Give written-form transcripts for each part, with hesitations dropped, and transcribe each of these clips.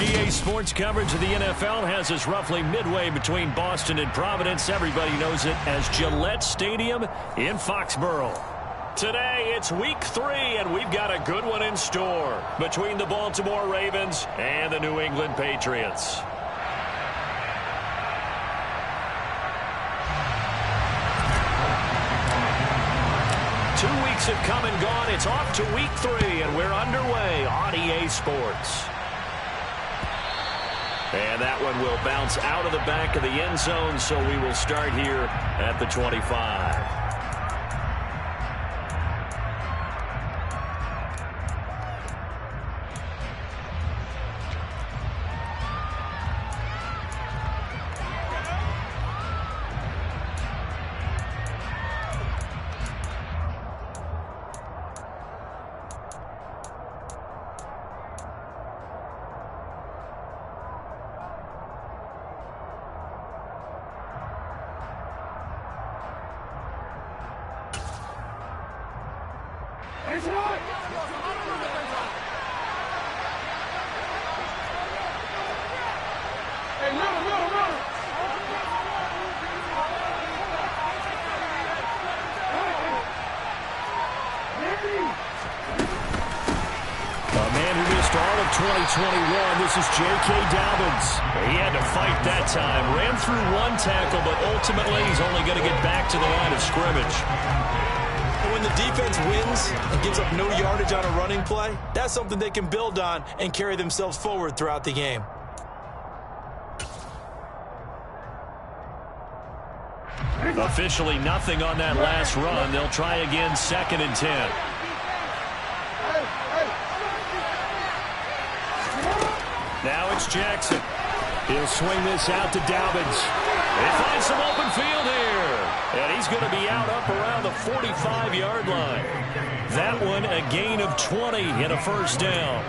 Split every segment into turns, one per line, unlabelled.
GA Sports coverage of the NFL has us roughly midway between Boston and Providence. Everybody knows it as Gillette Stadium in Foxborough. Today, it's week 3, and we've got a good one in store between the Baltimore Ravens and the New England Patriots. Have come and gone. It's off to week 3, and we're underway on EA Sports. And that one will bounce out of the back of the end zone, so we will start here at the 25. This is J.K. Dobbins. He had to fight that time. Ran through one tackle, but ultimately he's only going to get back to the line of scrimmage.
When the defense wins and gives up no yardage on a running play, that's something they can build on and carry themselves forward throughout the game.
Officially nothing on that last run. They'll try again, 2nd and 10. Now it's Jackson. He'll swing this out to Dobbins. They find some open field here. And he's going to be out up around the 45-yard line. That one a gain of 20 and a first down.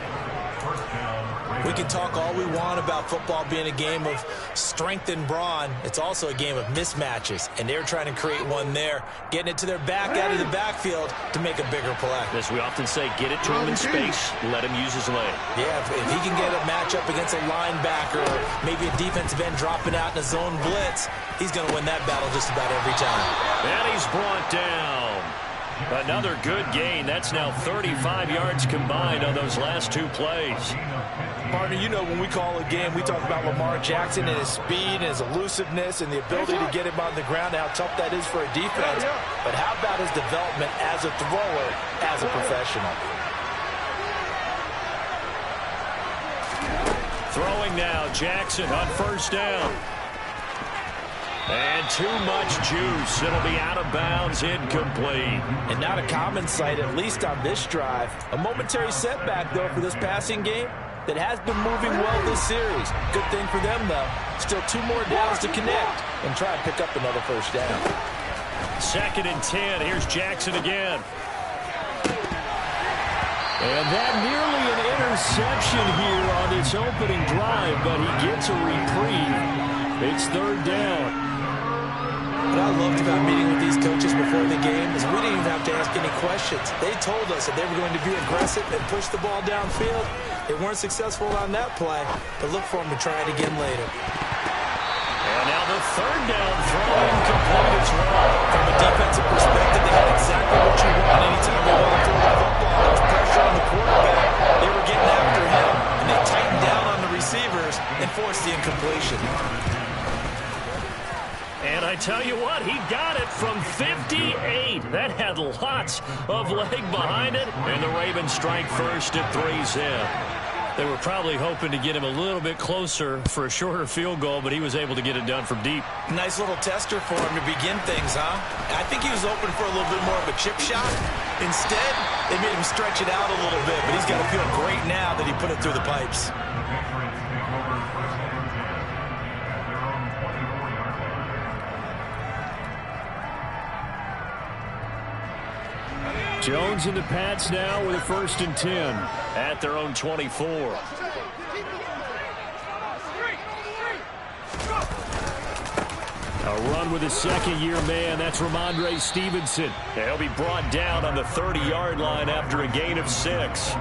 We can talk all we want about football being a game of strength and brawn. It's also a game of mismatches, and they're trying to create one there, getting it to their back out of the backfield to make a bigger play.
As we often say, get it to him in space, let him use his leg.
Yeah, if he can get a matchup against a linebacker or maybe a defensive end dropping out in a zone blitz, he's going to win that battle just about every time.
And he's brought down. Another good gain. That's now 35 yards combined on those last 2 plays.
Partner, you know when we call a game, we talk about Lamar Jackson and his speed and his elusiveness and the ability to get him on the ground and how tough that is for a defense. But how about his development as a thrower, as a professional?
Throwing now, Jackson on first down. And too much juice. It'll be out of bounds, incomplete.
And not a common sight, at least on this drive. A momentary setback, though, for this passing game that has been moving well this series. Good thing for them, though. Still 2 more downs to connect and try and pick up another first down.
2nd and 10. Here's Jackson again. And that nearly an interception here on this opening drive, but he gets a reprieve. It's 3rd down.
What I loved about meeting with these coaches before the game is we didn't even have to ask any questions. They told us that they were going to be aggressive and push the ball downfield. They weren't successful on that play, but look for them to try it again later.
And now the 3rd down throw incomplete as well.
From a defensive perspective, they had exactly what you want anytime they want to throw the football. There's pressure on the quarterback. They were getting after him, and they tightened down on the receivers and forced the incompletion.
And I tell you what, he got it from 58. That had lots of leg behind it. And the Ravens strike first at 3-zip. They were probably hoping to get him a little bit closer for a shorter field goal, but he was able to get it done from deep.
Nice little tester for him to begin things, huh? I think he was hoping for a little bit more of a chip shot. Instead, they made him stretch it out a little bit, but he's got to feel great now that he put it through the pipes.
Jones and the Pats now with a 1st and 10 at their own 24. A run with a second-year man. That's Ramondre Stevenson. He'll be brought down on the 30-yard line after a gain of 6.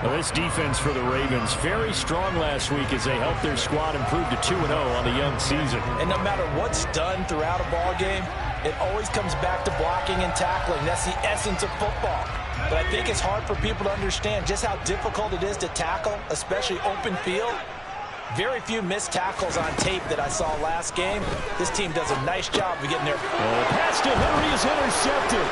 Well, this defense for the Ravens, very strong last week as they helped their squad improve to 2-0 on the young season.
And no matter what's done throughout a ball game, it always comes back to blocking and tackling. That's the essence of football. But I think it's hard for people to understand just how difficult it is to tackle, especially open field. Very few missed tackles on tape that I saw last game. This team does a nice job of getting there.
Pass to Henry is intercepted.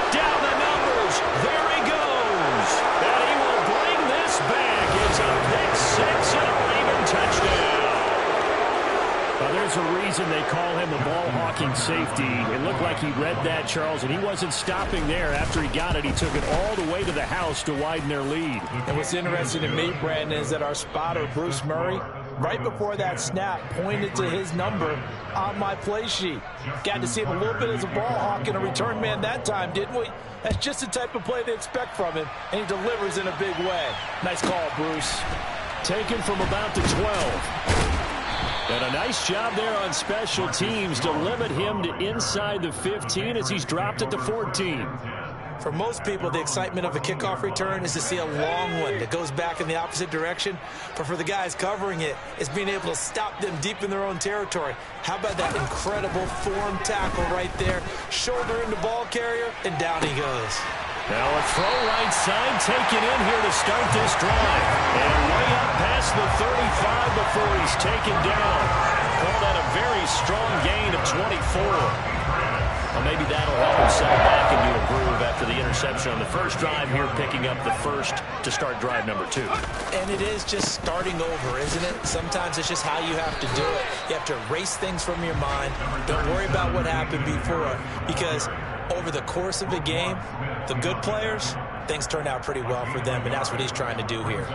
Down the numbers. There he goes. And he will bring this back. It's a pick six and a Raven touchdown. Well, there's a reason they call him a ball-hawking safety. It looked like he read that, Charles, and he wasn't stopping there. After he got it, he took it all the way to the house to widen their lead.
And what's interesting to me, Brandon, is that our spotter, Bruce Murray, right before that snap, pointed to his number on my play sheet. Got to see him a little bit as a ball hawk and a return man that time, didn't we? That's just the type of play they expect from him, and he delivers in a big way. Nice call, Bruce.
Taken from about the 12. And a nice job there on special teams to limit him to inside the 15 as he's dropped it to 14.
For most people, the excitement of a kickoff return is to see a long one that goes back in the opposite direction. But for the guys covering it, it's being able to stop them deep in their own territory. How about that incredible form tackle right there? Shoulder into ball carrier, and down he goes.
Now a throw right side taken in here to start this drive. And way up past the 35 before he's taken down. Called that a very strong gain of 24. Well, maybe that'll help him settle back into a groove after the interception on the first drive here, picking up the first to start drive number 2.
And it is just starting over, isn't it? Sometimes it's just how you have to do it. You have to erase things from your mind. Don't worry about what happened before, because over the course of a game, the good players, things turn out pretty well for them, and that's what he's trying to do here.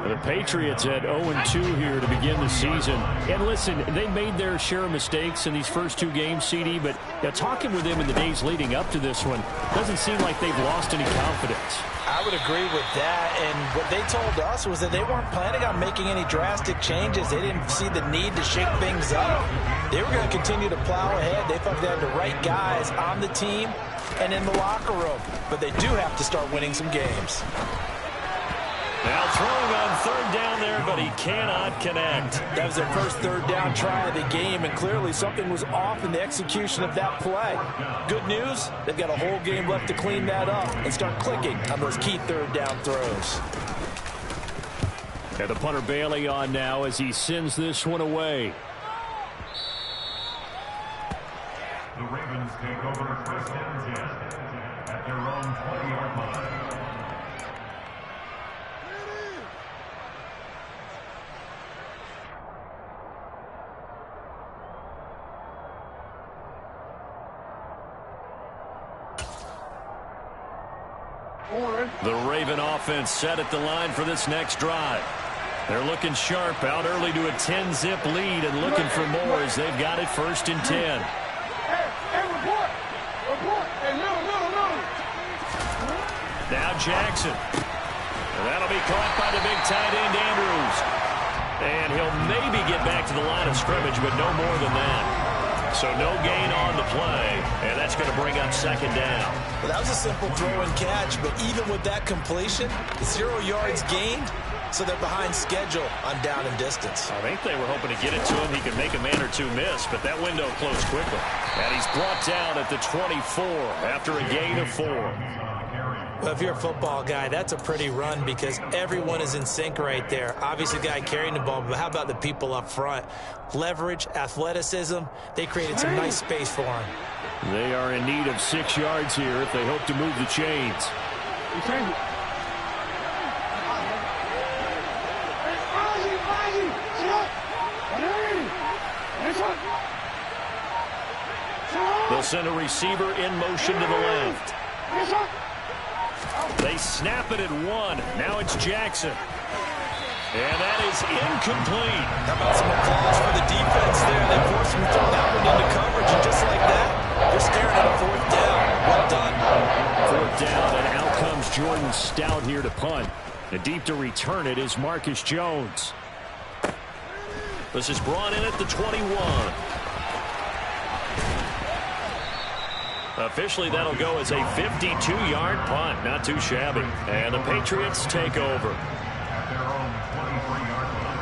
The Patriots at 0-2 here to begin the season. And listen, they made their share of mistakes in these first 2 games, CD, but talking with them in the days leading up to this one, doesn't seem like they've lost any confidence.
I would agree with that, and what they told us was that they weren't planning on making any drastic changes. They didn't see the need to shake things up. They were going to continue to plow ahead. They felt they had the right guys on the team and in the locker room, but they do have to start winning some games.
Now throwing on third down there, but he cannot connect.
That was their first third down try of the game, and clearly something was off in the execution of that play. Good news, they've got a whole game left to clean that up and start clicking on those key third down throws.
And the punter Bailey on now as he sends this one away.
The Ravens take over first and 10 at their own 20-yard line.
The Raven offense set at the line for this next drive. They're looking sharp, out early to a 10-zip lead and looking for more as they've got it first and 10. Now Jackson. And that'll be caught by the big tight end, Andrews. And he'll maybe get back to the line of scrimmage, but no more than that. So no gain on the play, and that's going to bring up second down.
Well, that was a simple throw and catch, but even with that completion, 0 yards gained, so they're behind schedule on down and distance.
I think they were hoping to get it to him. He could make a man or two miss, but that window closed quickly. And he's brought down at the 24 after a gain of 4.
Well, if you're a football guy, that's a pretty run because everyone is in sync right there. Obviously, the guy carrying the ball, but how about the people up front? Leverage, athleticism, they created some nice space for him.
They are in need of 6 yards here if they hope to move the chains. They'll send a receiver in motion to the left. They snap it at 1. Now it's Jackson. And that is incomplete.
How about some applause for the defense there? They forced him to throw that one into coverage, and just like that, they're staring at a 4th down. Well done.
4th down, and out comes Jordan Stout here to punt. And deep to return it is Marcus Jones. This is brought in at the 21. Officially, that'll go as a 52-yard punt. Not too shabby. And the Patriots take over.
At their own 23-yard line.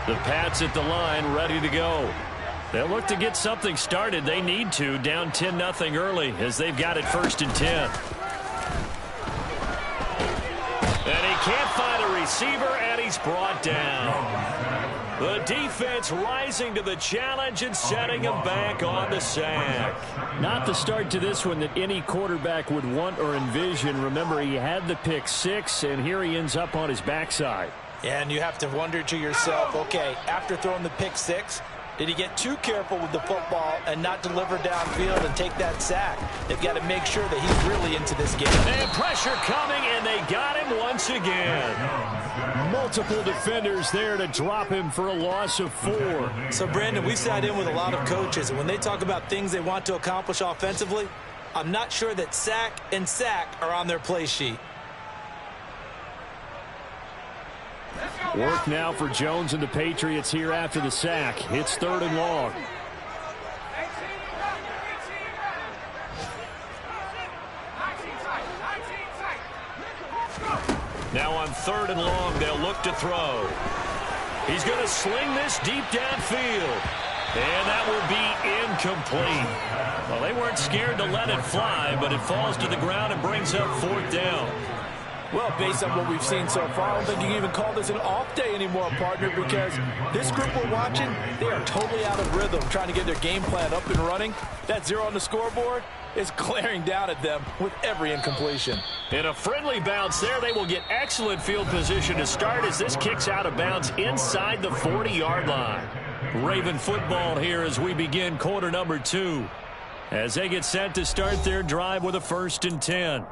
The Pats at the line, ready to go. They'll look to get something started. They need to, down 10-0 early as they've got it 1st and 10. And he can't find a receiver, and he's brought down. The defense rising to the challenge and setting him back on the sack.
Not the start to this one that any quarterback would want or envision. Remember, he had the pick 6, and here he ends up on his backside.
And you have to wonder to yourself, okay, after throwing the pick 6, did he get too careful with the football and not deliver downfield and take that sack? They've got to make sure that he's really into this game.
And pressure coming, and they got him once again.
Multiple defenders there to drop him for a loss of 4.
So, Brandon, we've sat in with a lot of coaches, and when they talk about things they want to accomplish offensively, I'm not sure that sack and sack are on their play sheet.
Work now for Jones and the Patriots here after the sack. It's 3rd and long.
Now on 3rd and long, they'll look to throw. He's going to sling this deep downfield. And that will be incomplete. Well, they weren't scared to let it fly, but it falls to the ground and brings up 4th down.
Well, based on what we've seen so far, I don't think you can even call this an off day anymore, partner, because this group we're watching, they are totally out of rhythm, trying to get their game plan up and running. That 0 on the scoreboard is glaring down at them with every incompletion.
In a friendly bounce there, they will get excellent field position to start as this kicks out of bounds inside the 40-yard line. Raven football here as we begin quarter number 2, as they get set to start their drive with a 1st and 10.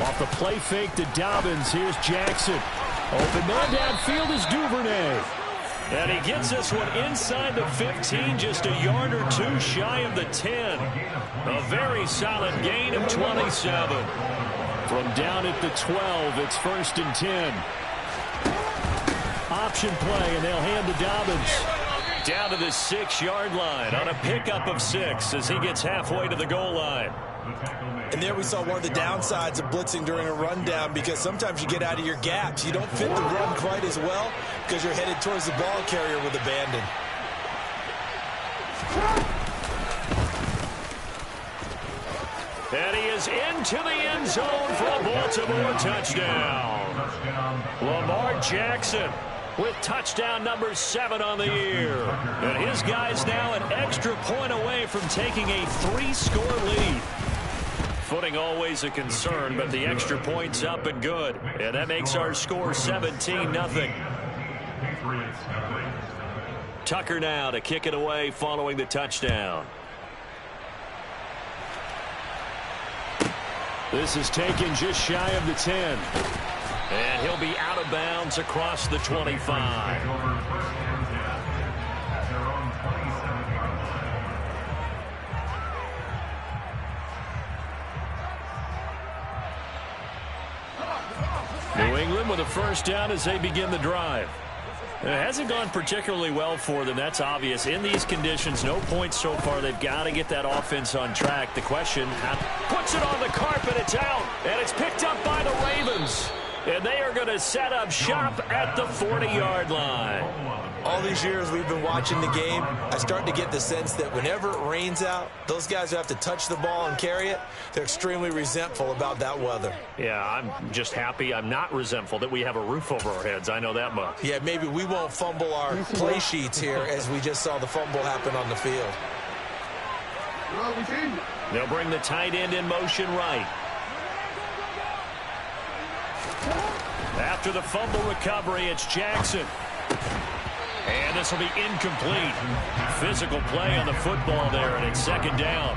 Off the play fake to Dobbins. Here's Jackson. Open man downfield is Duvernay.
And he gets this one inside the 15, just a yard or 2 shy of the 10. A very solid gain of 27.
From down at the 12, it's 1st and 10. Option play, and they'll hand to Dobbins.
Down to the 6-yard line on a pickup of 6 as he gets halfway to the goal line.
And there we saw one of the downsides of blitzing during a rundown, because sometimes you get out of your gaps. You don't fit the run quite as well because you're headed towards the ball carrier with abandon.
And he is into the end zone for a Baltimore touchdown. Lamar Jackson with touchdown number 7 on the year. And his guys now an extra point away from taking a 3-score lead. Footing always a concern, but the extra point's up and good. And that makes our score 17-0. Tucker now to kick it away following the touchdown.
This is taken just shy of the 10.
And he'll be out of bounds across the 25.
New England with a 1st down as they begin the drive.
It hasn't gone particularly well for them. That's obvious. In these conditions, no points so far. They've got to get that offense on track. The question, puts it on the carpet. It's out, and it's picked up by the Ravens. And they are going to set up shop at the 40-yard line.
All these years we've been watching the game, I start to get the sense that whenever it rains out, those guys who have to touch the ball and carry it, they're extremely resentful about that weather.
Yeah, I'm just happy I'm not resentful that we have a roof over our heads. I know that much.
Yeah, maybe we won't fumble our play sheets here as we just saw the fumble happen on the field.
They'll bring the tight end in motion right. After the fumble recovery, it's Jackson. And this will be incomplete. Physical play on the football there, and it's 2nd down.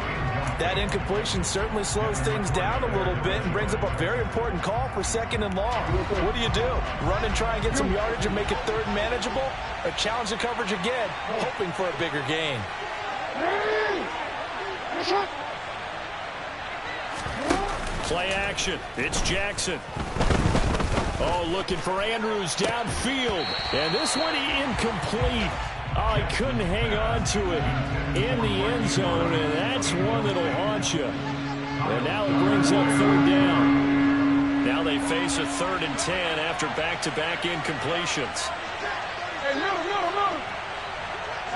That incompletion certainly slows things down a little bit and brings up a very important call for 2nd and long. What do? Run and try and get some yardage and make it 3rd and manageable? Or challenge the coverage again, hoping for a bigger gain?
Play action. It's Jackson. Oh, looking for Andrews downfield. And this one incomplete. Oh, he couldn't hang on to it in the end zone, and that's one that'll haunt you. And now it brings up 3rd down. Now they face a 3rd and 10 after back-to-back incompletions.
Hey, move.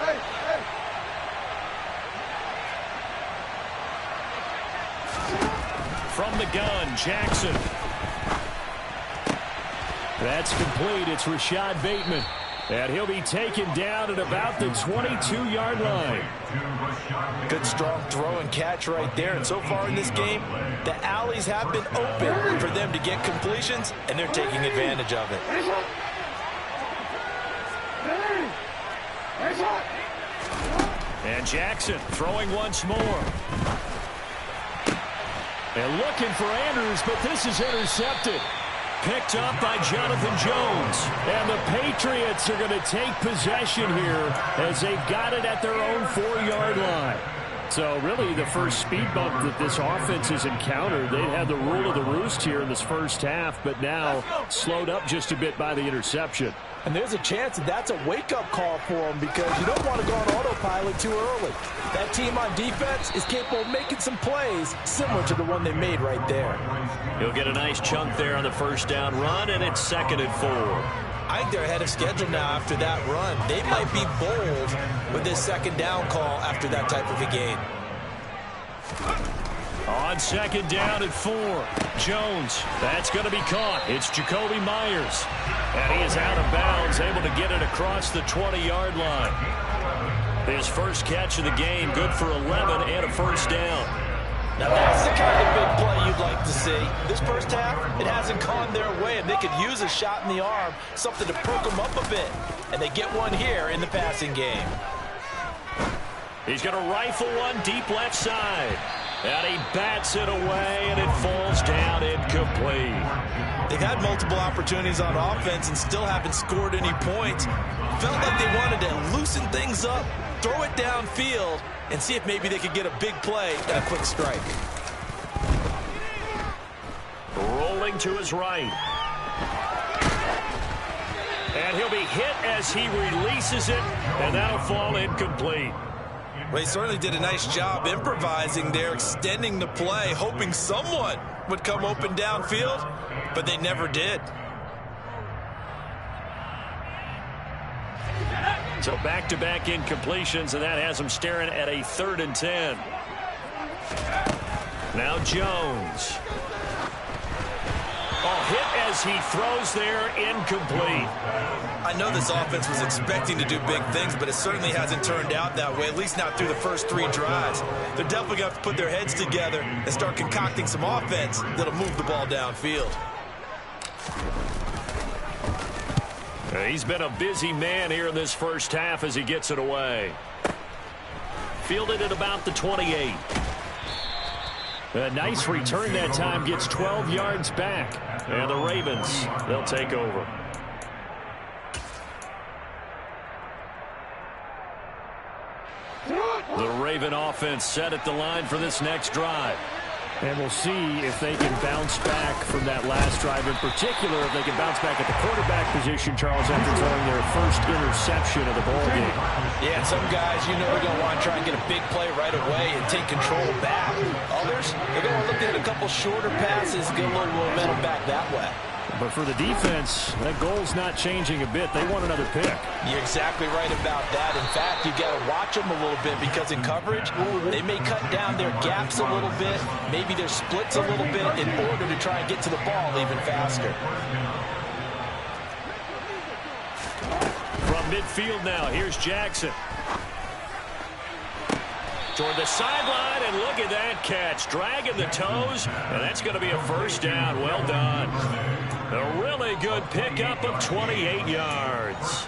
Hey.
From the gun, Jackson. That's complete. It's Rashad Bateman. And he'll be taken down at about the 22-yard line.
Good strong throw and catch right there. And so far in this game, the alleys have been open for them to get completions, and they're taking advantage of it.
And Jackson throwing once more. And looking for Andrews, but this is intercepted. Picked up by Jonathan Jones. And the Patriots are going to take possession here as they've got it at their own 4-yard line. So really the first speed bump that this offense has encountered. They've had the rule of the roost here in this first half, but now slowed up just a bit by the interception.
And there's a chance that that's a wake-up call for them because you don't want to go on autopilot too early. That team on defense is capable of making some plays similar to the one they made right there.
He'll get a nice chunk there on the first down run, and it's 2nd and 4.
I think they're ahead of schedule now after that run. They might be bold with this 2nd down call after that type of a game.
On 2nd down at 4. Jones, that's going to be caught. It's Jacoby Myers. And he is out of bounds, able to get it across the 20-yard line. His first catch of the game, good for 11 and a first down.
Now that's the kind of big play you'd like to see. This first half, it hasn't gone their way, and they could use a shot in the arm, something to perk them up a bit. And they get one here in the passing game.
He's going to rifle one deep left side. And he bats it away, and it falls down incomplete.
They've had multiple opportunities on offense and still haven't scored any points. Felt like they wanted to loosen things up, throw it downfield, and see if maybe they could get a big play and a quick strike.
Rolling to his right. And he'll be hit as he releases it, and that'll fall incomplete.
Well, he certainly did a nice job improvising there, extending the play, hoping someone would come open downfield, but they never did.
So back-to-back incompletions, and that has them staring at a 3rd and 10. Now Jones. Oh, hit as he throws there, incomplete.
I know this offense was expecting to do big things, but it certainly hasn't turned out that way, at least not through the first 3 drives. They're definitely going to have to put their heads together and start concocting some offense that'll move the ball downfield.
He's been a busy man here in this first half as he gets it away. Fielded at about the 28. A nice return that time, gets 12 yards back. And the Ravens, they'll take over. The Raven offense set at the line for this next drive.
And we'll see if they can bounce back from that last drive. In particular, if they can bounce back at the quarterback position, Charles, after throwing their first interception of the ballgame.
Yeah, and some guys, you know, are going to want to try and get a big play right away and take control back. Others, they're going to look at a couple shorter passes, get a little momentum back that way.
But for the defense, that goal's not changing a bit. They want another pick.
You're exactly right about that. In fact, you've got to watch them a little bit because in coverage, they may cut down their gaps a little bit, maybe their splits a little bit in order to try and get to the ball even faster.
From midfield now, here's Jackson. Toward the sideline, and look at that catch. Dragging the toes, and that's going to be a first down. Well done. A really good pickup of 28 yards.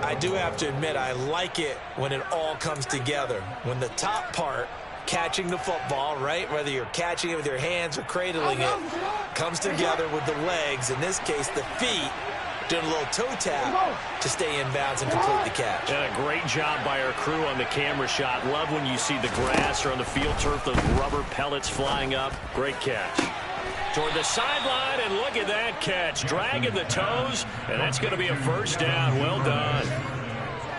I do have to admit, I like it when it all comes together. When the top part catching the football, right? Whether you're catching it with your hands or cradling it, comes together with the legs, in this case the feet, doing a little toe tap to stay in bounds and complete the catch.
And a great job by our crew on the camera shot. Love when you see the grass or on the field turf, those rubber pellets flying up. Great catch. Toward the sideline, and look at that catch. Dragging the toes, and that's going to be a first down. Well done.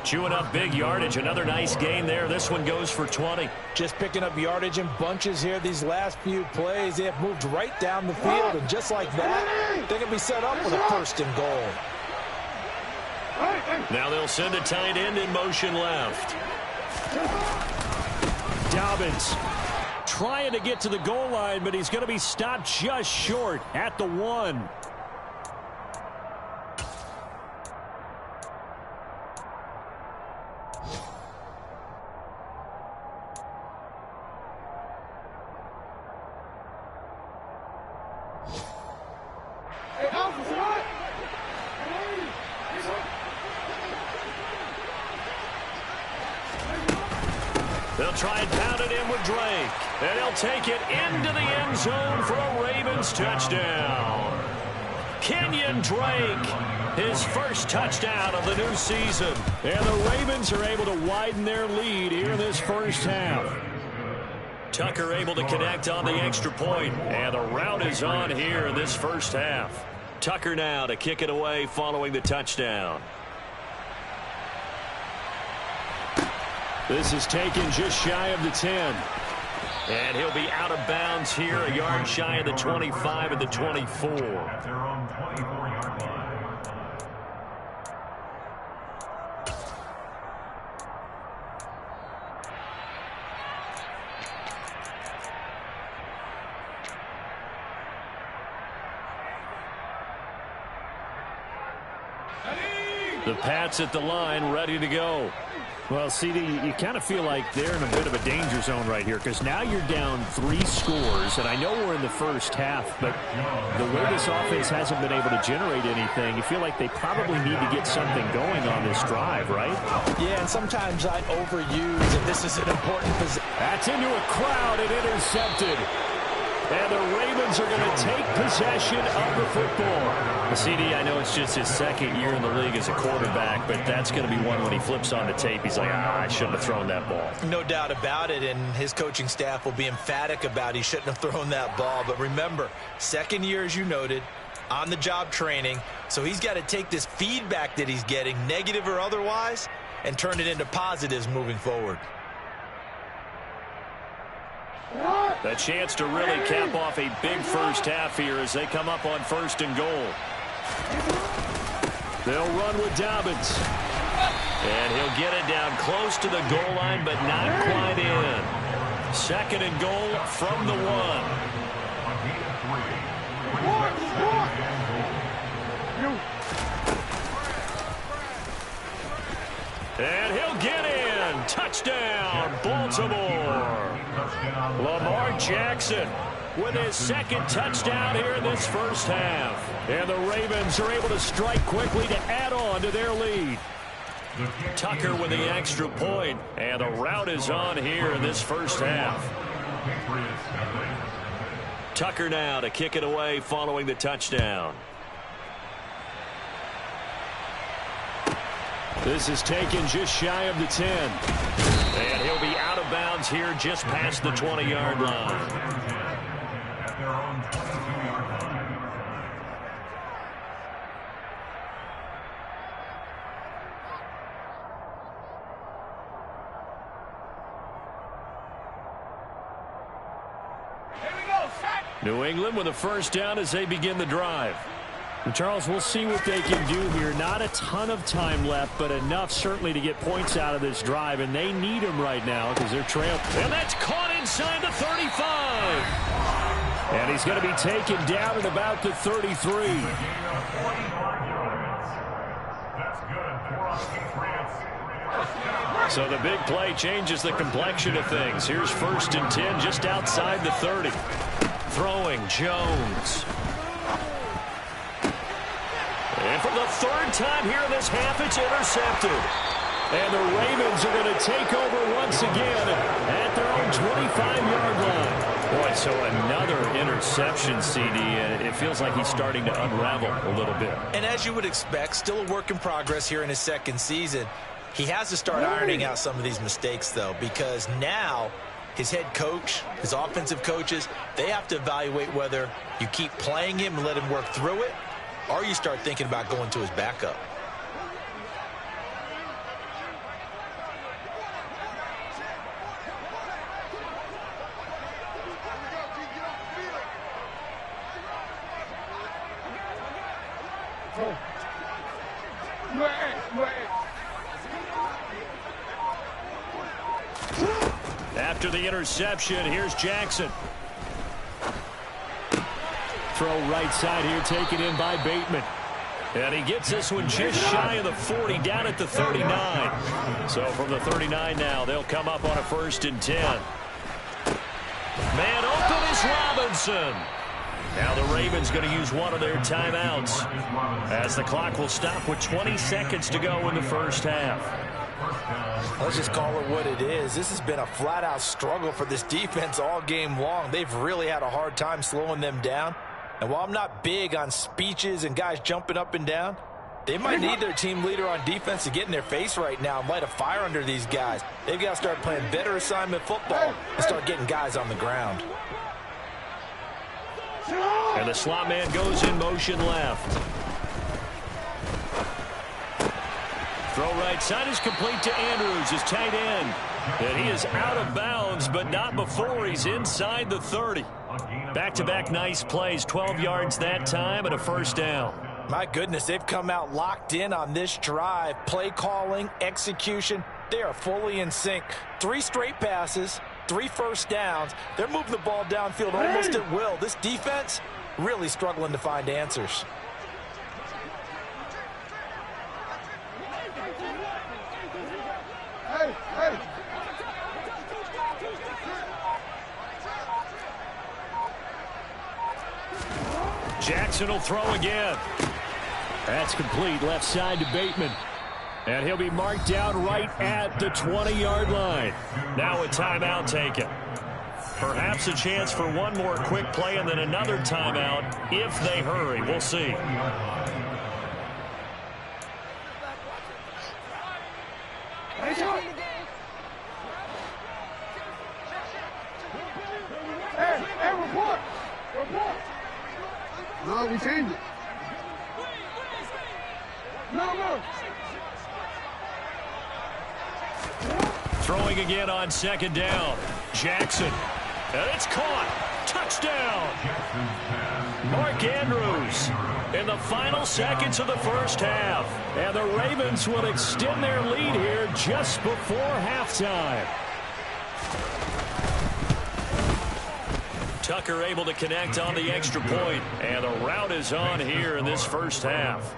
Chewing up big yardage. Another nice gain there. This one goes for 20.
Just picking up yardage in bunches here. These last few plays, they have moved right down the field, and just like that, they're going to be set up with a first and goal.
Now they'll send a tight end in motion left.
Dobbins trying to get to the goal line, but he's going to be stopped just short at the 1.
They'll try and pound it in with Drake. And he'll take it into the end zone for a Ravens touchdown. Kenyon Drake, his first touchdown of the new season.
And the Ravens are able to widen their lead here in this first half.
Tucker able to connect on the extra point. And the route is on here in this first half. Tucker now to kick it away following the touchdown.
This is taken just shy of the 10.
And he'll be out of bounds here, a yard shy of the 25 and the 24.
At their own 24-yard line.
The Pats at the line, ready to go. Well, CD, you kind of feel like they're in a bit of a danger zone right here because now you're down 3 scores, and I know we're in the first half, but the way this offense hasn't been able to generate anything, you feel like they probably need to get something going on this drive, right?
Yeah, and sometimes I overuse, and this is an important position.
That's into a crowd and intercepted. And the Ravens are going to take possession of the football.
CD, I know it's just his second year in the league as a quarterback, but that's going to be one when he flips on the tape. He's like, I shouldn't have thrown that ball.
No doubt about it, and his coaching staff will be emphatic about he shouldn't have thrown that ball. But remember, second year, as you noted, on-the-job training, so he's got to take this feedback that he's getting, negative or otherwise, and turn it into positives moving forward.
A chance to really cap off a big first half here as they come up on first and goal.
They'll run with Dobbins.
And he'll get it down close to the goal line, but not quite in. Second and goal from the 1. And he'll get in. Touchdown, Baltimore. Lamar Jackson with his second touchdown here in this first half.
And the Ravens are able to strike quickly to add on to their lead.
Tucker with the extra point, and the route is on here in this first half. Tucker now to kick it away following the touchdown.
This is taken just shy of the 10.
And he'll be out of bounds here just past the 20-yard line.
At their own 22-yard line.
New England with a first down as they begin the drive.
And Charles, we'll see what they can do here. Not a ton of time left, but enough certainly to get points out of this drive, and they need them right now because they're trailing.
And that's caught inside the 35.
And he's going to be taken down at about the 33.
So the big play changes the complexion of things. Here's first and 10 just outside the 30. Throwing Jones. And for the third time here in this half, it's intercepted. And the Ravens are going to take over once again at their own 25-yard line. Boy, so another interception, CD, and it feels like he's starting to unravel a little bit.
And as you would expect, still a work in progress here in his second season. He has to start ironing out some of these mistakes, though, because now his head coach, his offensive coaches, they have to evaluate whether you keep playing him and let him work through it, or you start thinking about going to his backup.
After the interception, here's Jackson. Throw right side here, taken in by Bateman. And he gets this one just shy of the 40, down at the 39. So from the 39 now, they'll come up on a 1st and 10. Man open is Robinson. Now the Ravens going to use one of their timeouts as the clock will stop with 20 seconds to go in the first half.
Let's just call it what it is. This has been a flat-out struggle for this defense all game long. They've really had a hard time slowing them down. And while I'm not big on speeches and guys jumping up and down, they might need their team leader on defense to get in their face right now and light a fire under these guys. They've got to start playing better assignment football and start getting guys on the ground.
And the slot man goes in motion left. Throw right side is complete to Andrews, his tight end. And he is out of bounds, but not before he's inside the 30. Back-to-back nice plays, 12 yards that time and a 1st down.
My goodness, they've come out locked in on this drive. Play calling, execution, they are fully in sync. 3 straight passes, 3 first downs. They're moving the ball downfield almost at will. This defense really struggling to find answers.
Jackson will throw again. That's complete, left side to Bateman. And he'll be marked down right at the 20-yard line. Now a timeout taken. Perhaps a chance for one more quick play and then another timeout if they hurry. We'll see.
Hey, report! Report! No, we changed it. No.
Throwing again on 2nd down. Jackson. And it's caught. Touchdown. Mark Andrews in the final seconds of the first half. And the Ravens will extend their lead here just before halftime. Tucker able to connect on the extra point. And the route is on here in this first half.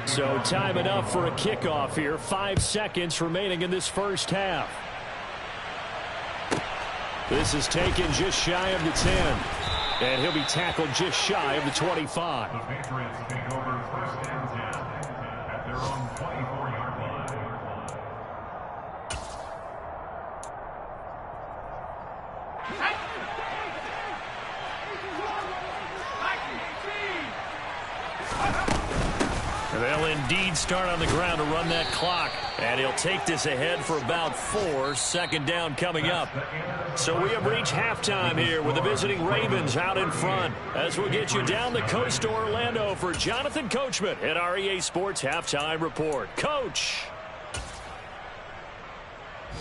So time enough for a kickoff here. 5 seconds remaining in this first half. This is taken just shy of the 10. And he'll be tackled just shy of the 25.
The Patriots take over 1st and 10 at their own 24-yard line.
They'll indeed start on the ground to run that clock. And he'll take this ahead for about 4. 2nd down coming up. So we have reached halftime here with the visiting Ravens out in front. As we'll get you down the coast to Orlando for Jonathan Coachman at our EA Sports Halftime Report. Coach!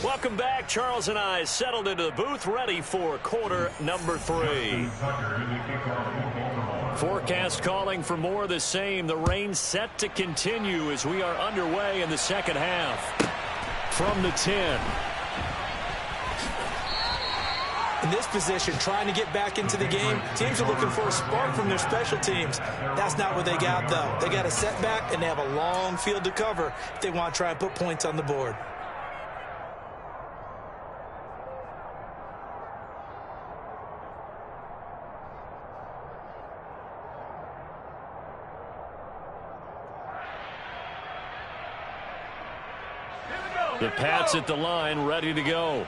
Welcome back. Charles and I settled into the booth ready for quarter number 3. Forecast calling for more of the same. The rain set to continue as we are underway in the second half. From the 10.
In this position, trying to get back into the game, teams are looking for a spark from their special teams. That's not what they got, though. They got a setback, and they have a long field to cover if they want to try and put points on the board.
The Pats at the line, ready to go.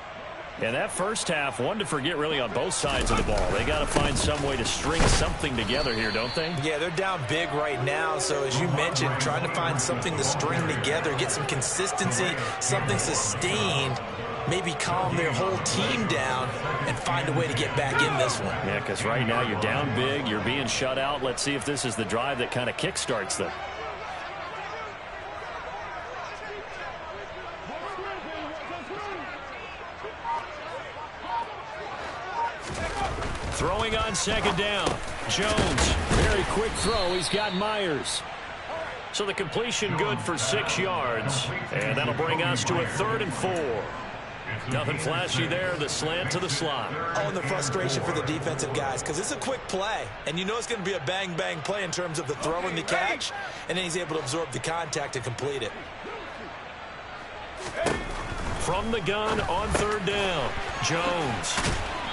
And that first half, one to forget really on both sides of the ball. They got to find some way to string something together here, don't they?
Yeah, they're down big right now. So as you mentioned, trying to find something to string together, get some consistency, something sustained, maybe calm their whole team down and find a way to get back in this one.
Yeah, because right now you're down big, you're being shut out. Let's see if this is the drive that kind of kickstarts them. Throwing on second down. Jones.
Very quick throw. He's got Myers.
So the completion good for 6 yards. And that'll bring us to a 3rd and 4. Nothing flashy there. The slant to the slot.
Oh, and the frustration for the defensive guys, because it's a quick play. And you know it's going to be a bang-bang play in terms of the throw and the catch. And then he's able to absorb the contact and complete it.
From the gun on 3rd down. Jones.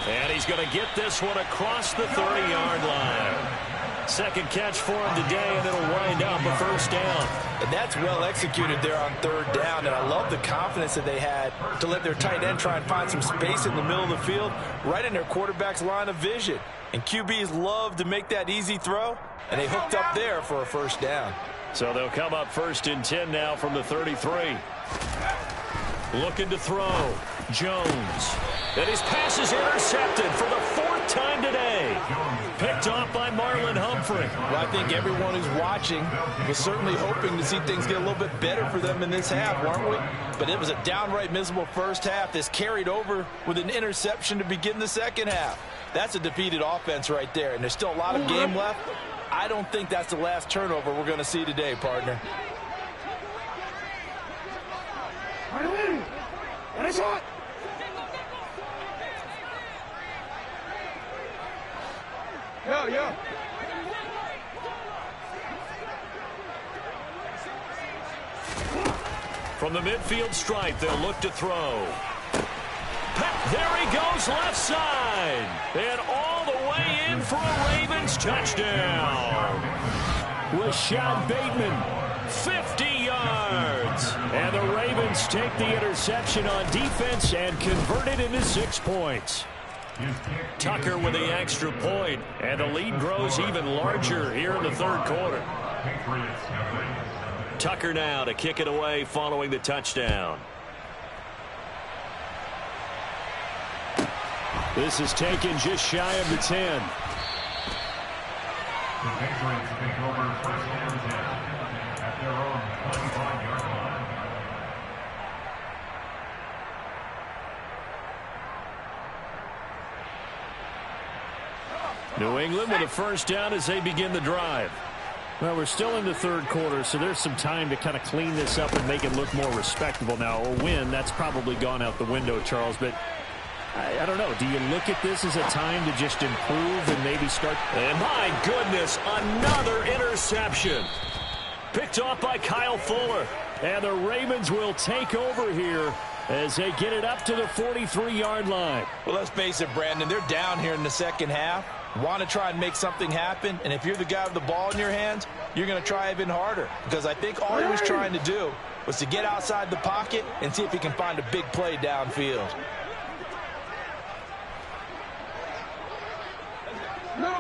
And he's going to get this one across the 30-yard line. Second catch for him today, and it'll wind up a 1st down.
And that's well executed there on 3rd down. And I love the confidence that they had to let their tight end try and find some space in the middle of the field, right in their quarterback's line of vision. And QBs love to make that easy throw, and they hooked up there for a 1st down.
So they'll come up 1st and 10 now from the 33. Looking to throw. Jones. And his pass is intercepted for the 4th time today. Picked off by Marlon Humphrey.
Well, I think everyone who's watching was certainly hoping to see things get a little bit better for them in this half, weren't we? But it was a downright miserable first half. This carried over with an interception to begin the second half. That's a defeated offense right there, and there's still a lot of game left. I don't think that's the last turnover we're going to see today, partner.
Yeah.
From the midfield stripe, they'll look to throw. There he goes, left side. And all the way in for a Ravens touchdown.
Rashad Bateman.
50 yards. And the Ravens take the interception on defense and convert it into 6 points. Tucker with the extra point, and the lead grows even larger here in the 3rd quarter. Tucker now to kick it away following the touchdown.
This is taken just shy of the 10.
The Patriots take over 1st and 10 at their own 25-yard line.
New England with a 1st down as they begin the drive.
Well, we're still in the 3rd quarter, so there's some time to kind of clean this up and make it look more respectable now. A win, that's probably gone out the window, Charles, but I don't know. Do you look at this as a time to just improve and maybe start?
And my goodness, another interception. Picked off by Kyle Fuller.
And the Ravens will take over here as they get it up to the 43-yard line.
Well, let's face it, Brandon, they're down here in the second half. Want to try and make something happen, and if you're the guy with the ball in your hands, you're going to try even harder, because I think all he was trying to do was to get outside the pocket and see if he can find a big play downfield.
No.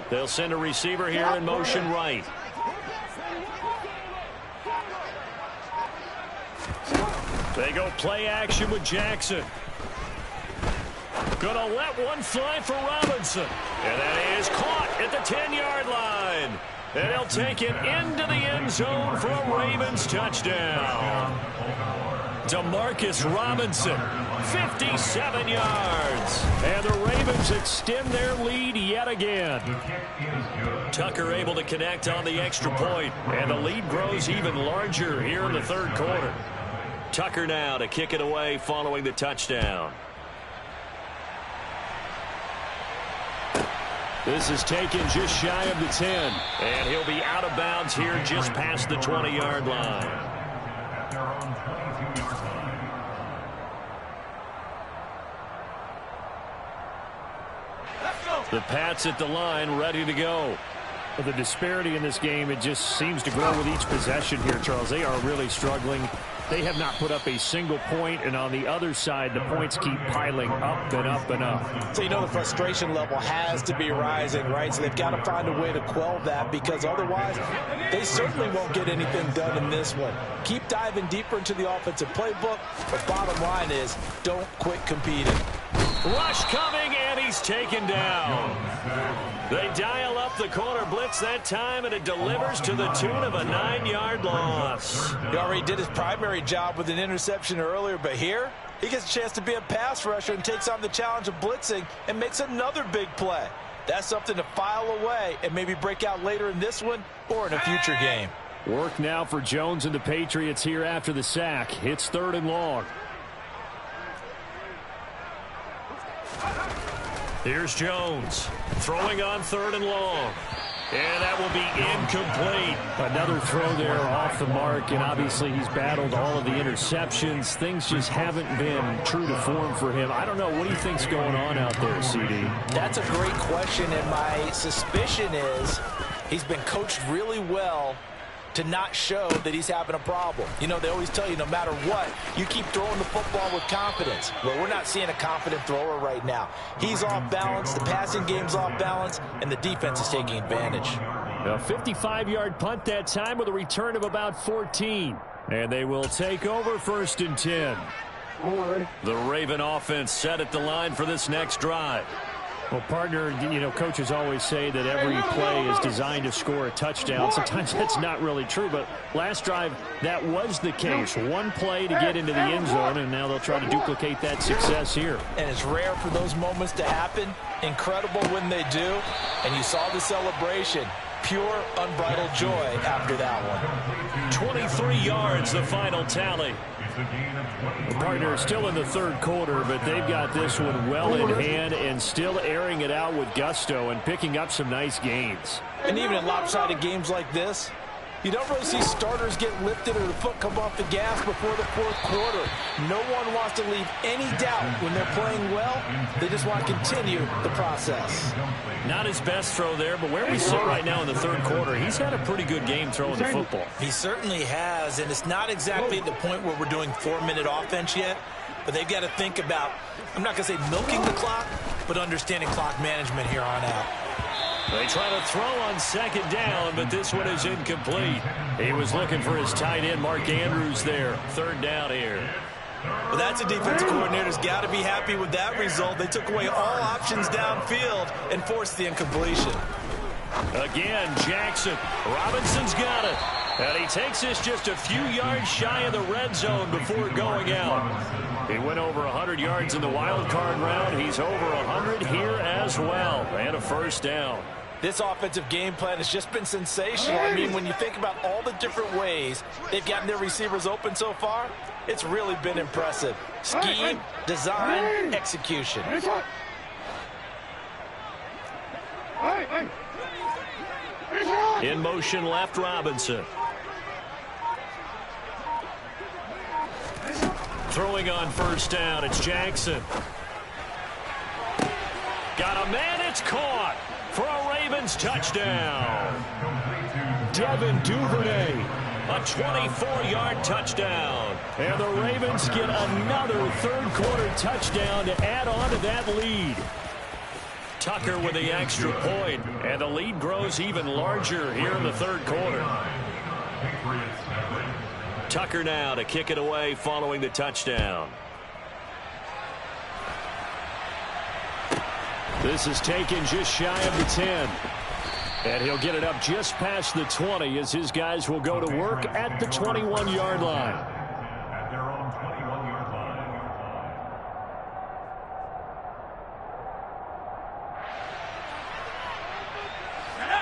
They'll send a receiver here in motion right. They go play action with Jackson. Gonna let one fly for Robinson. And that is caught at the 10-yard line. And he'll take it into the end zone for a Ravens touchdown. Demarcus Robinson, 57 yards. And the Ravens extend their lead yet again. Tucker able to connect on the extra point, and the lead grows even larger here in the 3rd quarter. Tucker now to kick it away following the touchdown.
This is taken just shy of the 10.
And he'll be out of bounds here just past the 20-yard line.
At their own 22-yard line.
The Pats at the line, ready to go.
The disparity in this game, it just seems to grow with each possession here, Charles. They are really struggling. They have not put up a single point, and on the other side, the points keep piling up and up and up.
So you know the frustration level has to be rising, right? So they've got to find a way to quell that, because otherwise they certainly won't get anything done in this one. Keep diving deeper into the offensive playbook, but bottom line is don't quit competing.
Rush coming, and he's taken down. They dial up the corner blitz that time, and it delivers to the tune of a 9-yard loss.
He already did his primary job with an interception earlier, but here he gets a chance to be a pass rusher and takes on the challenge of blitzing and makes another big play. That's something to file away and maybe break out later in this one or in a future game.
Work now for Jones and the Patriots here after the sack. It's 3rd and long.
Here's Jones throwing on 3rd and long. And that will be incomplete.
Another throw there off the mark, and obviously he's battled all of the interceptions. Things just haven't been true to form for him. I don't know. What do you think's going on out there, CD?
That's a great question, and my suspicion is he's been coached really well to not show that he's having a problem. You know, they always tell you no matter what, you keep throwing the football with confidence. Well, we're not seeing a confident thrower right now. He's off balance, the passing game's off balance, and the defense is taking advantage.
A 55-yard punt that time with a return of about 14. And they will take over 1st and 10.
The Raven offense set at the line for this next drive.
Well, partner, you know, coaches always say that every play is designed to score a touchdown. Sometimes that's not really true, but last drive, that was the case. One play to get into the end zone, and now they'll try to duplicate that success here.
And it's rare for those moments to happen. Incredible when they do. And you saw the celebration. Pure, unbridled joy after that one.
23 yards, the final tally.
The partner is still in the 3rd quarter, but they've got this one well in hand and still airing it out with gusto and picking up some nice gains.
And even in lopsided games like this, you don't really see starters get lifted or the foot come off the gas before the 4th quarter. No one wants to leave any doubt when they're playing well. They just want to continue the process.
Not his best throw there, but where we sit right now in the 3rd quarter, he's had a pretty good game throwing the football.
He certainly has, and it's not exactly at the point where we're doing 4-minute offense yet, but they've got to think about, I'm not going to say milking the clock, but understanding clock management here on out.
They try to throw on 2nd down, but this one is incomplete. He was looking for his tight end, Mark Andrews, there. 3rd down here.
Well, that's a defensive coordinator's got to be happy with that result. They took away all options downfield and forced the incompletion.
Again, Jackson. Robinson's got it. And he takes this just a few yards shy of the red zone before going out. He went over 100 yards in the wild card round. He's over 100 here as well. And a 1st down.
This offensive game plan has just been sensational. I mean, when you think about all the different ways they've gotten their receivers open so far, it's really been impressive. Scheme, design, execution.
In motion left, Robinson. Throwing on 1st down, it's Jackson. Got a man, it's caught for a Ravens touchdown. Devin Duvernay, a 24-yard touchdown. And the Ravens get another 3rd quarter touchdown to add on to that lead. Tucker with the extra point, and the lead grows even larger here in the 3rd quarter. Tucker now to kick it away following the touchdown. This is taken just shy of the 10. And he'll get it up just past the 20 as his guys will go to work at the 21-yard line.
At their own 21-yard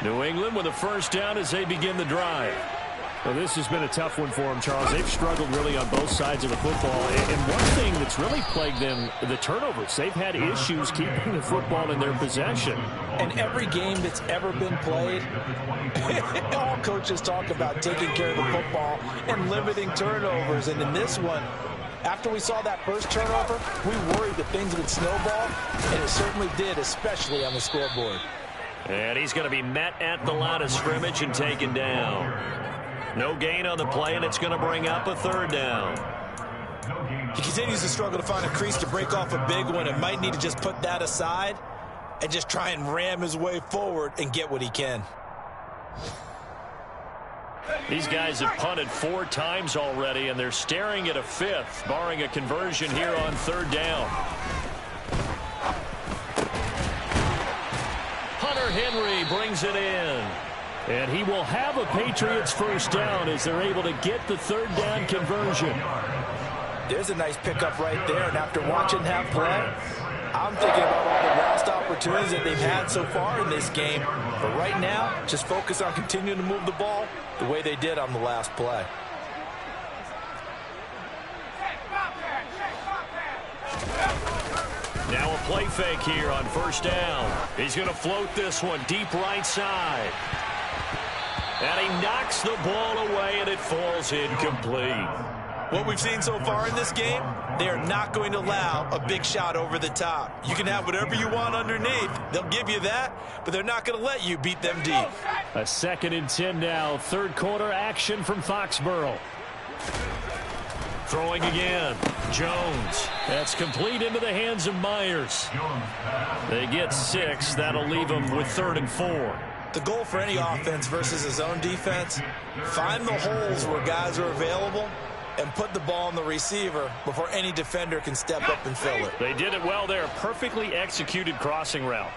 line.
New England with a 1st down as they begin the drive.
Well, this has been a tough one for them, Charles. They've struggled really on both sides of the football. And one thing that's really plagued them, the turnovers. They've had issues keeping the football in their possession.
And every game that's ever been played, all coaches talk about taking care of the football and limiting turnovers. And in this one, After we saw that first turnover, we worried that things would snowball, and it certainly did, especially on the scoreboard.
And he's going to be met at the line of scrimmage and taken down. No gain on the play, and it's going to bring up a third down.
He continues to struggle to find a crease to break off a big one and might need to just put that aside and just try and ram his way forward and get what he can.
These guys have punted 4 times already, and they're staring at a 5th, barring a conversion here on third down. Hunter Henry brings it in.
And he will have a Patriots first down as they're able to get the third down conversion.
There's a nice pickup right there, and after watching that play, I'm thinking about all the lost opportunities that they've had so far in this game. But right now, just focus on continuing to move the ball the way they did on the last play.
Now a play fake here on first down. He's going to float this one deep right side. And he knocks the ball away, and it falls incomplete.
What we've seen so far in this game, they are not going to allow a big shot over the top. You can have whatever you want underneath. They'll give you that, but they're not going to let you beat them deep.
A 2nd and 10 now. Third quarter action from Foxborough.
Throwing again. Jones. That's complete into the hands of Myers. They get 6. That'll leave them with 3rd and 4.
The goal for any offense versus his own defense, find the holes where guys are available and put the ball on the receiver before any defender can step up and fill it.
They did it well there. Perfectly executed crossing route.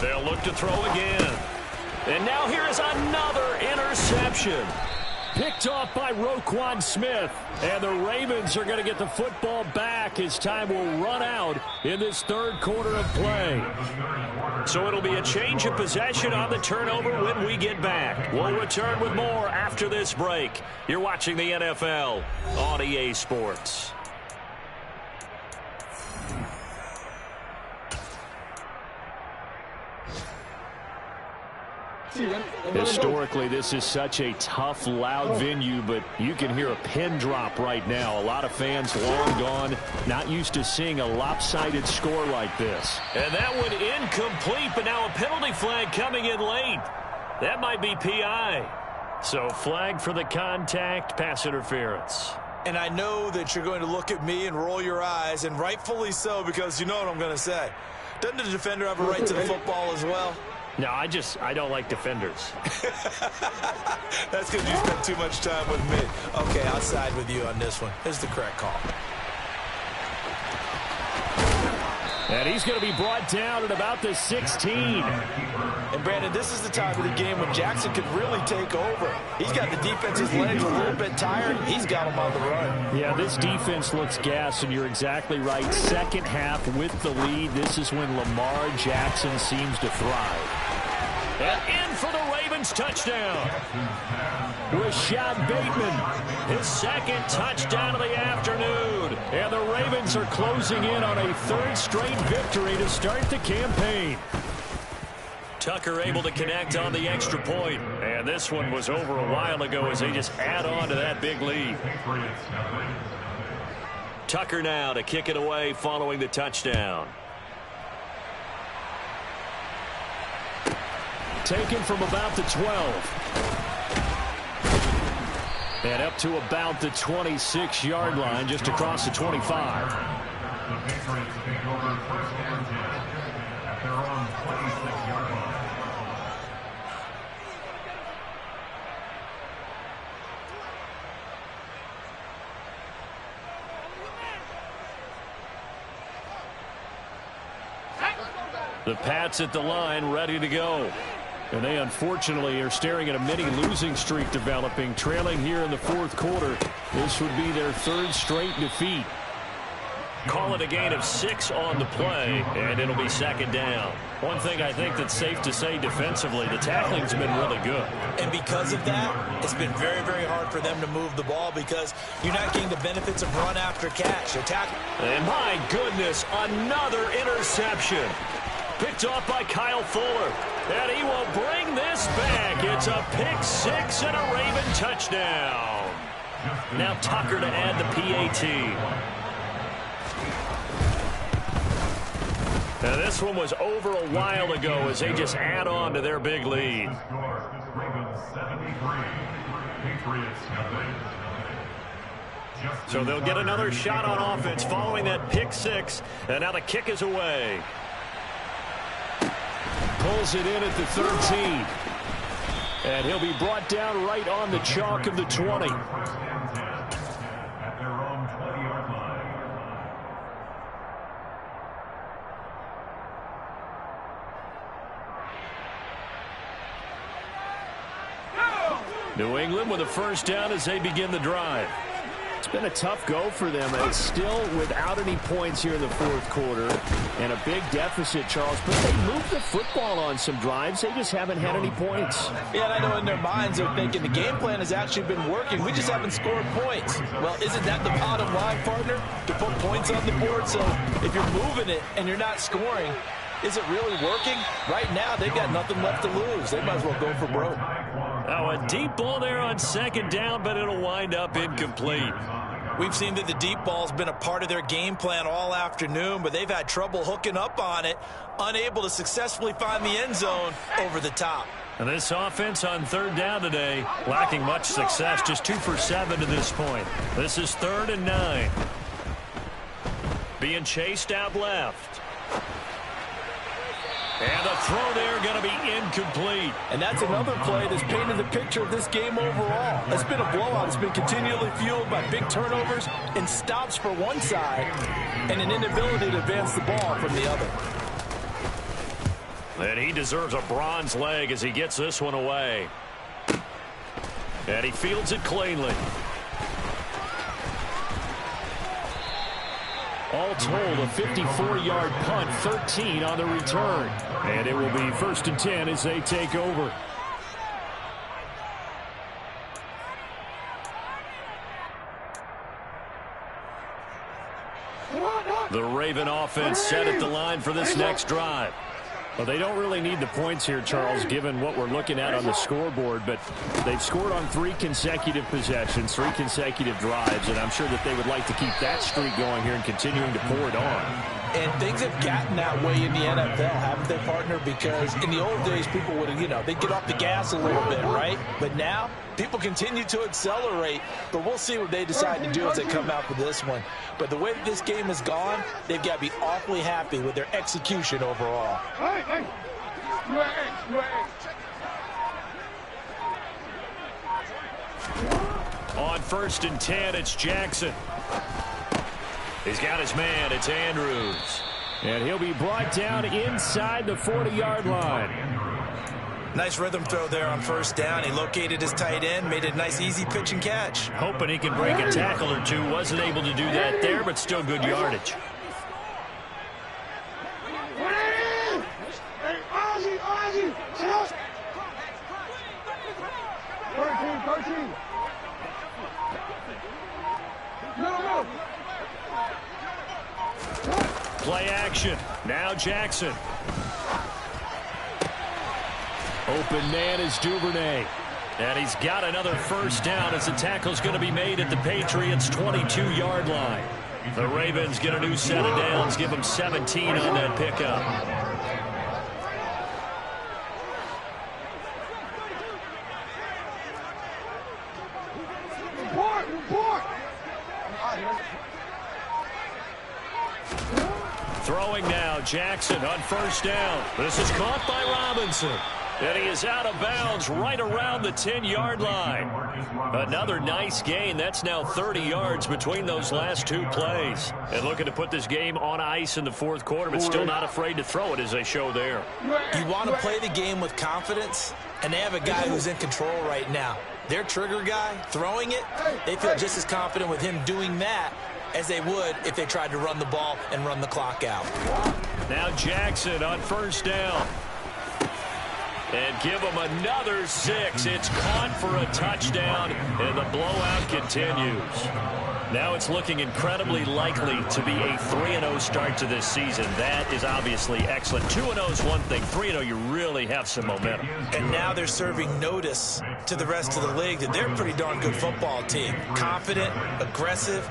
They'll look to throw again. And now here is another interception.
Picked off by Roquan Smith. And the Ravens are going to get the football back as time will run out in this third quarter of play.
So it'll be a change of possession on the turnover when we get back. We'll return with more after this break. You're watching the NFL on EA Sports.
Historically, this is such a tough, loud venue, but you can hear a pin drop right now. A lot of fans long gone, not used to seeing a lopsided score like this.
And that one incomplete, but now a penalty flag coming in late. That might be PI. So flag for the contact, pass interference.
And I know that you're going to look at me and roll your eyes, and rightfully so, because you know what I'm going to say. Doesn't the defender have a right to the football as well?
No, I don't like defenders.
That's because you spent too much time with me. Okay, I'll side with you on this one. Here's the correct call.
And he's going to be brought down at about the 16.
And, Brandon, this is the time of the game when Jackson could really take over. He's got the defense's legs a little bit tired. He's got them on the run.
Yeah, this defense looks gassed, and you're exactly right. Second half with the lead. This is when Lamar Jackson seems to thrive.
And in for the Ravens touchdown.
Rashad Bateman,
his 2nd touchdown of the afternoon.
And the Ravens are closing in on a 3rd straight victory to start the campaign.
Tucker able to connect on the extra point. And this one was over a while ago as they just add on to that big lead. Tucker now to kick it away following the touchdown.
Taken from about the 12. And up to about the 26-yard line, just across the 25.
The Patriots take over first and 10 at their own 26-yard line.
The Pats at the line, ready to go.
And they unfortunately are staring at a mini losing streak developing, trailing here in the 4th quarter. This would be their 3rd straight defeat.
Call it a gain of 6 on the play, and it'll be 2nd down. One thing I think that's safe to say defensively, the tackling's been really good.
And because of that, it's been very, very hard for them to move the ball because you're not getting the benefits of run after catch.
And my goodness, another interception. Picked off by Kyle Fuller. And he will bring this back. It's a pick 6 and a Raven touchdown. Now Tucker to add the PAT. Now this one was over a while ago as they just add on to their big lead. So they'll get another shot on offense following that pick six. And now the kick is away. Pulls it in at the 13. And he'll be brought down right on the chalk of the 20.
At their own 20-yard line.
New England with a first down as they begin the drive.
It's been a tough go for them. It's still without any points here in the fourth quarter and a big deficit, Charles. But they moved the football on some drives. They just haven't had any points.
Yeah, and I know in their minds they're thinking the game plan has actually been working. We just haven't scored points. Well, isn't that the bottom line, partner? To put points on the board. So if you're moving it and you're not scoring, is it really working? Right now, they've got nothing left to lose. They might as well go for broke.
Now a deep ball there on second down, but it'll wind up incomplete.
We've seen that the deep ball's been a part of their game plan all afternoon, but they've had trouble hooking up on it, unable to successfully find the end zone over the top.
And this offense on third down today, lacking much success, just 2 for 7 to this point. This is 3rd and 9. Being chased out left. And the throw there going to be incomplete.
And that's another play that's painted the picture of this game overall. It's been a blowout. It's been continually fueled by big turnovers and stops for one side and an inability to advance the ball from the other.
And he deserves a bronze leg as he gets this one away. And he fields it cleanly. All told, a 54-yard punt, 13 on the return. And it will be 1st and 10 as they take over. The Raven offense set at the line for this next drive. Well, they don't really need the points here, Charles, given what we're looking at on the scoreboard, but they've scored on 3 consecutive possessions, 3 consecutive drives, and I'm sure that they would like to keep that streak going here and continuing to pour it on.
And things have gotten that way in the NFL, haven't they, partner? Because in the old days, people would, they'd get off the gas a little bit, right? But now, people continue to accelerate, but we'll see what they decide to do as they come out for this one. But the way that this game has gone, they've got to be awfully happy with their execution overall.
On 1st and 10, it's Jackson. He's got his man. It's Andrews.
And he'll be brought down inside the 40-yard line.
Nice rhythm throw there on 1st down. He located his tight end, made a nice easy pitch and catch.
Hoping he can break a tackle or two. Wasn't able to do that there, but still good yardage. Play action. Now Jackson. Open man is Duvernay. And he's got another 1st down as the tackle's going to be made at the Patriots' 22-yard line. The Ravens get a new set of downs, give them 17 on that pickup. Throwing now, Jackson on 1st down. This is caught by Robinson. And he is out of bounds right around the 10-yard line. Another nice gain. That's now 30 yards between those last 2 plays. And looking to put this game on ice in the 4th quarter, but still not afraid to throw it as they show there.
You want to play the game with confidence, and they have a guy who's in control right now. Their trigger guy, throwing it, they feel just as confident with him doing that as they would if they tried to run the ball and run the clock out.
Now Jackson on 1st down. And give him another 6. It's caught for a touchdown, and the blowout continues. Now it's looking incredibly likely to be a 3-0 start to this season. That is obviously excellent. 2-0 is one thing. 3-0, you really have some momentum.
And now they're serving notice to the rest of the league that they're a pretty darn good football team. Confident, aggressive,